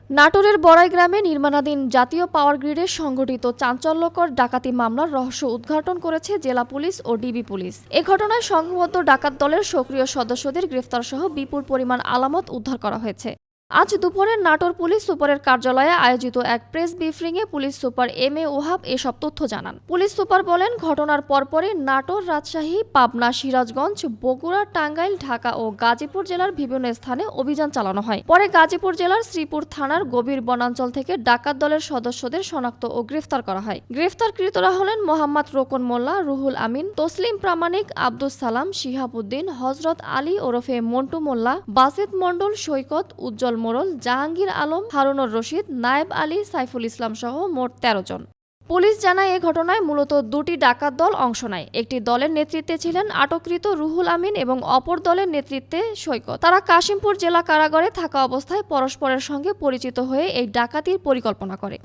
নাটোরের বড়াই গ্রামে নির্মাণাধীন জাতীয় পাওয়ার গ্রিডের সংঘটিত চাঞ্চল্যকর ডাকাতি মামলার রহস্য উদ্ঘাটন করেছে জেলা পুলিশ ও ডিবি পুলিশ। এ ঘটনায় সংঘবদ্ধ ডাকাত দলের সক্রিয় সদস্যদের গ্রেফতারসহ বিপুল পরিমাণ আলামত উদ্ধার করা হয়েছে। আজ দুপুরে নাটোর পুলিশ সুপারের কার্যালয়ে আয়োজিত এক প্রেস ব্রিফিংয়ে police super M A Wahab এসব তথ্য জানান। পুলিশ সুপার বলেন, ঘটনার পরপরই নাটোর, রাজশাহী, পাবনা, সিরাজগঞ্জ, বগুড়া, টাঙ্গাইল, ঢাকা ও গাজীপুর জেলার বিভিন্ন স্থানে অভিযান চালানো হয়। পরে গাজীপুর জেলার শ্রীপুর থানার গভীর বনাঞ্চল থেকে ডাকাত দলের সদস্যদের শনাক্ত ও গ্রেফতার করা হয়। গ্রেফতারকৃতরা হলেন মোহাম্মদ রোকন মোল্লা, রুহুল আমিন, তসলিম প্রামাণিক, আব্দুস সালাম, শিহাব উদ্দিন, হজরত আলী ওরফে মন্টু মোল্লা, বাসেত মণ্ডল, সৈকত, উজ্জ্বল মোড়ল, জাহাঙ্গীর আলম, হারুনুর রশিদ, নায়েব আলী, সাইফুল ইসলাম সহ মোট ১৩ জন। পুলিশ জানায়, এ ঘটনায় মূলত দুটি ডাকাত দল অংশ নেয়। একটি দলের নেতৃত্বে ছিলেন আটককৃত রুহুল আমিন এবং অপর দলের নেতৃত্বে সৈকত। তারা কাশিমপুর জেলা কারাগারে থাকা অবস্থায় পরস্পরের সঙ্গে পরিচিত হয়ে এই ডাকাতির পরিকল্পনা করে।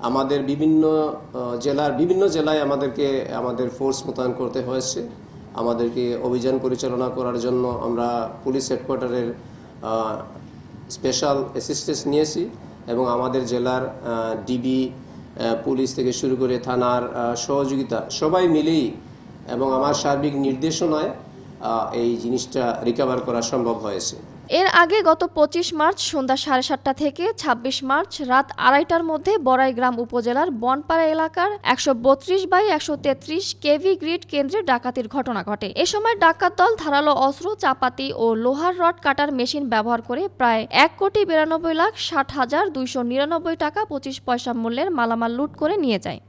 আমাদের বিভিন্ন জেলায় আমাদের ফোর্স মোতায়েন করতে হয়েছে। আমাদেরকে অভিযান পরিচালনা করার জন্য আমরা পুলিশ হেডকোয়ার্টারের স্পেশাল অ্যাসিস্ট্যান্স নিয়েছি এবং আমাদের জেলার ডিবি পুলিশ থেকে শুরু করে থানার সহযোগিতা সবাই মিলেই এবং আমার সার্বিক নির্দেশনায় এই জিনিসটা রিকভার করা সম্ভব হয়েছে। এর আগে গত ২৫ মার্চ সন্ধ্যা ৭:৩০ থেকে ২৬ মার্চ রাত ২:৩০টার মধ্যে বড়াই গ্রাম উপজেলার বনপাড়া এলাকার ১৩২/১৩৩ কেভি গ্রিড কেন্দ্রে ডাকাতির ঘটনা ঘটে। এ সময় ডাকাত দল ধারালো অস্ত্র, চাপাতি ও লোহার রড কাটার মেশিন ব্যবহার করে প্রায় ১,৯২,৬০,২৯৯ টাকা ২৫ পয়সা মূল্যের মালামাল লুট করে নিয়ে যায়।